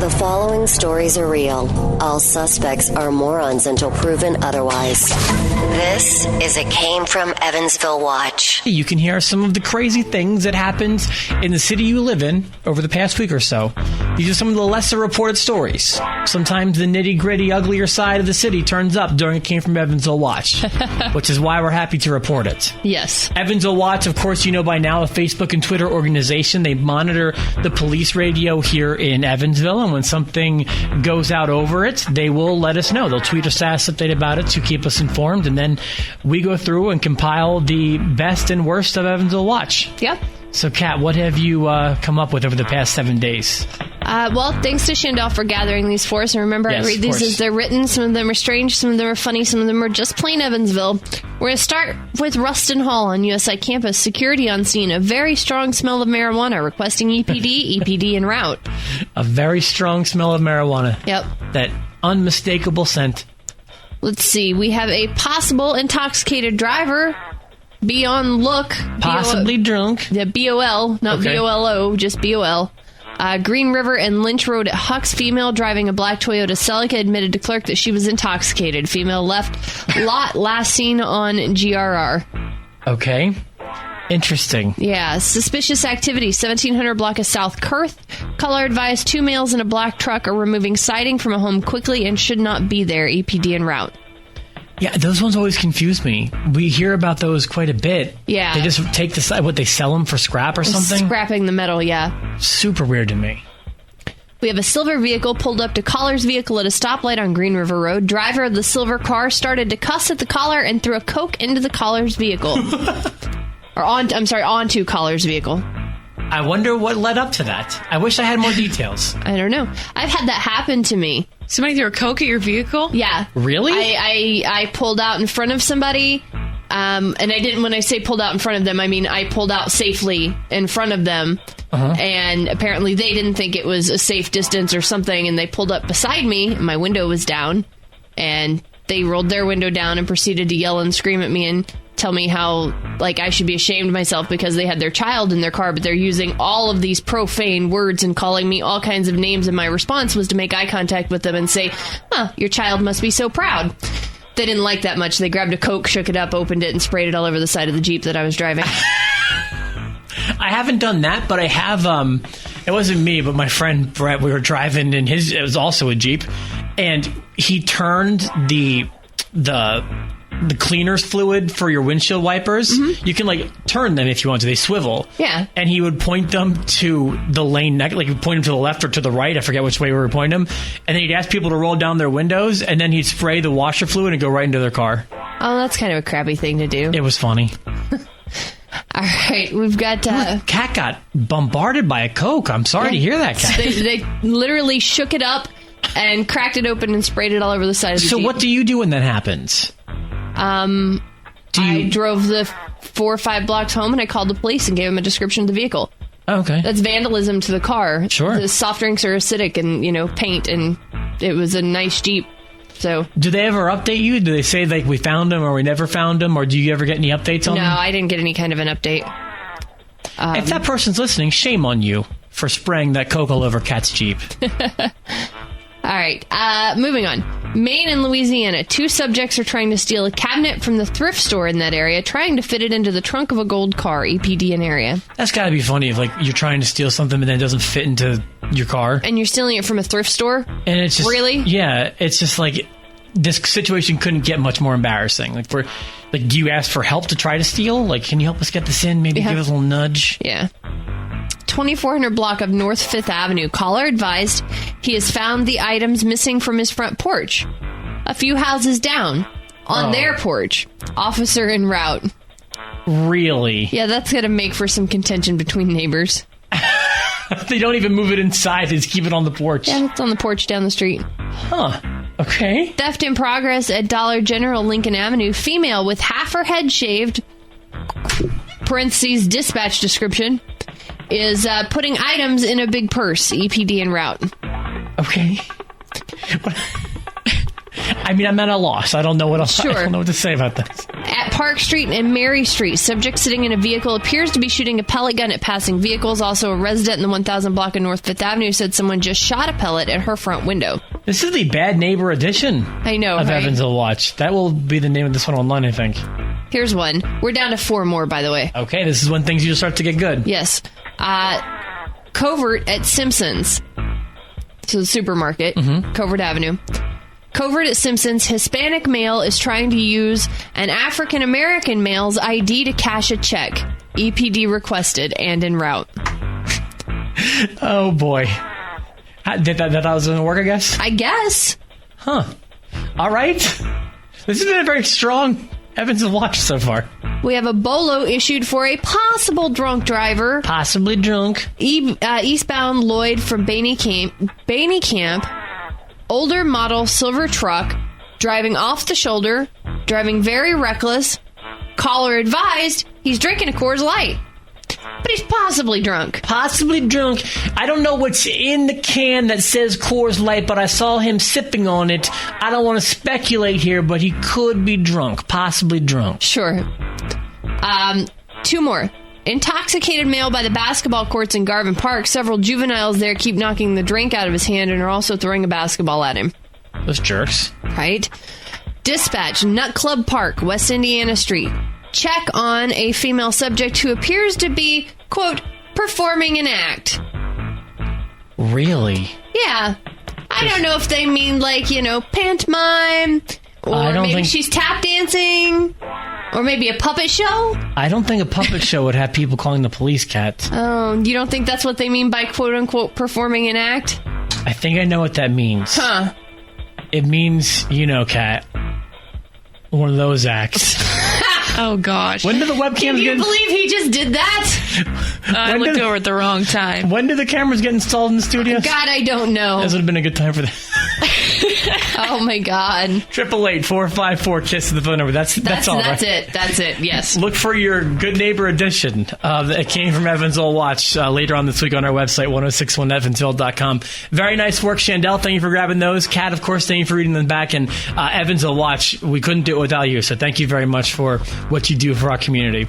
The following stories are real. All suspects are morons until proven otherwise. This is a Came from Evansville watch. You can hear some of the crazy things that happened in the city you live in over the past week or so. These are some of the lesser reported stories. Sometimes the nitty-gritty, uglier side of the city turns up during a Came from Evansville watch, which is why we're happy to report it. Yes. Evansville Watch, of course, you know by now, a Facebook and Twitter organization. They monitor the police radio here in Evansville, and when something goes out over it, they will let us know. They'll tweet a status update about it to keep us informed, and then we go through and compile the best and worst of Evansville Watch. Yep. So, Kat, what have you come up with over the past 7 days? Well, thanks to Shandell for gathering these for us. And remember, Yes, I read these as they're written. Some of them are strange, some of them are funny, some of them are just plain Evansville. We're going to start with Ruston Hall on USI campus. Security on scene. A very strong smell of marijuana. Requesting EPD, EPD en route. A very strong smell of marijuana. Yep. That unmistakable scent. Let's see. We have a possible intoxicated driver. Be on look. Possibly drunk. Yeah, BOL, not Okay. VOLO, just BOL. Green River and Lynch Road at Huck's. Female driving a black Toyota Celica admitted to clerk that she was intoxicated. Female left lot last seen on GRR. Okay. Interesting. Yeah, suspicious activity. 1700 block of South Kurth. Caller advised 2 males in a black truck are removing siding from a home quickly and should not be there. EPD en route. Yeah, those ones always confuse me. We hear about those quite a bit. Yeah. They just take the what they sell them for scrap or something. Scrapping the metal, yeah. Super weird to me. We have a silver vehicle pulled up to caller's vehicle at a stoplight on Green River Road. Driver of the silver car started to cuss at the caller and threw a Coke into the caller's vehicle. Onto caller's vehicle. I wonder what led up to that. I wish I had more details. I don't know. I've had that happen to me. Somebody threw a Coke at your vehicle? Yeah. Really? I pulled out in front of somebody, and I didn't, when I say pulled out in front of them, I mean I pulled out safely in front of them, and apparently they didn't think it was a safe distance or something, and they pulled up beside me, and my window was down, and they rolled their window down and proceeded to yell and scream at me and tell me how, like, I should be ashamed of myself because they had their child in their car, but they're using all of these profane words and calling me all kinds of names, and my response was to make eye contact with them and say, your child must be so proud. They didn't like that much. They grabbed a Coke, shook it up, opened it, and sprayed it all over the side of the Jeep that I was driving. I haven't done that, but I have, it wasn't me, but my friend Brett, we were driving in it was also a Jeep, and he turned the cleaner's fluid for your windshield wipers. You can turn them if you want to. They swivel. Yeah. And he would point them to the lane next, like he'd point them to the left or to the right. I forget which way we were pointing them. And then he'd ask people to roll down their windows, and then he'd spray the washer fluid and go right into their car. Oh, that's kind of a crappy thing to do. It was funny. All right, we've got... Cat got bombarded by a Coke. I'm sorry to hear that, Cat. They literally shook it up and cracked it open and sprayed it all over the side of the Jeep. So what do you do when that happens? I drove the 4 or 5 blocks home and I called the police and gave them a description of the vehicle. Okay. That's vandalism to the car. Sure. The soft drinks are acidic and, paint, and it was a nice Jeep. So. Do they ever update you? Do they say, we found them or we never found them? Or do you ever get any updates on them? No, I didn't get any kind of an update. If that person's listening, shame on you for spraying that Coke all over Kat's Jeep. All right, moving on. Maine and Louisiana. 2 subjects are trying to steal a cabinet from the thrift store in that area, trying to fit it into the trunk of a gold car. EPD in area. That's got to be funny if you're trying to steal something and then it doesn't fit into your car. And you're stealing it from a thrift store? And it's just... Really? Yeah, it's just this situation couldn't get much more embarrassing. Do you ask for help to try to steal? Can you help us get this in? Maybe give us a little nudge? Yeah. 2400 block of North 5th Avenue. Caller advised he has found the items missing from his front porch. A few houses down, on their porch. Officer en route. Really? Yeah, that's going to make for some contention between neighbors. They don't even move it inside. They just keep it on the porch. Yeah, it's on the porch down the street. Huh. Okay. Theft in progress at Dollar General, Lincoln Avenue. Female with half her head shaved, parentheses, dispatch description, is putting items in a big purse. EPD en route. Okay. I mean, I'm at a loss. I don't know what else. Sure. I don't know what to say about this. At Park Street and Mary Street. Subject sitting in a vehicle appears to be shooting a pellet gun at passing vehicles. Also, a resident in the 1000 block of North 5th Avenue said someone just shot a pellet at her front window. This is the bad neighbor edition I know, of right? Evansville Watch. That will be the name of this one online, I think. Here's one. We're down to 4 more, by the way. Okay, this is when things usually start to get good. Yes. Covert at Simpsons. So the supermarket, Covert Avenue. Covert at Simpsons, Hispanic male is trying to use an African-American male's ID to cash a check. EPD requested and en route. Oh, boy. Did that was going to work, I guess? I guess. Huh. All right. This has been a very strong Evansville Watch so far. We have a bolo issued for a possible drunk driver. Possibly drunk. Eastbound Lloyd from Baney Camp. Older model silver truck. Driving off the shoulder. Driving very reckless. Caller advised he's drinking a Coors Light. But he's possibly drunk. Possibly drunk. I don't know what's in the can that says Coors Light, but I saw him sipping on it. I don't want to speculate here, but he could be drunk. Possibly drunk. Sure. 2 more. Intoxicated male by the basketball courts in Garvin Park. Several juveniles there keep knocking the drink out of his hand and are also throwing a basketball at him. Those jerks. Right? Dispatch, Nut Club Park, West Indiana Street. Check on a female subject who appears to be, quote, performing an act. Really? Yeah. I don't know if they mean, like, pantomime, or maybe she's tap dancing, or maybe a puppet show. I don't think a puppet show would have people calling the police, Kat. Oh, you don't think that's what they mean by, quote, unquote, performing an act? I think I know what that means. Huh. It means, Kat, one of those acts. Oh, gosh. When do the webcams Can you believe he just did that? I looked over at the wrong time. When do the cameras get installed in the studio? God, I don't know. This would have been a good time for that. Oh, my God. 888-454-KISS is the phone number. That's all right. That's it. Yes. Look for your Good Neighbor edition. It came from Evansville Watch later on this week on our website, 1061evansville.com. Very nice work, Chandel. Thank you for grabbing those. Kat, of course, thank you for reading them back. And Evansville Watch, we couldn't do it without you. So thank you very much for what you do for our community.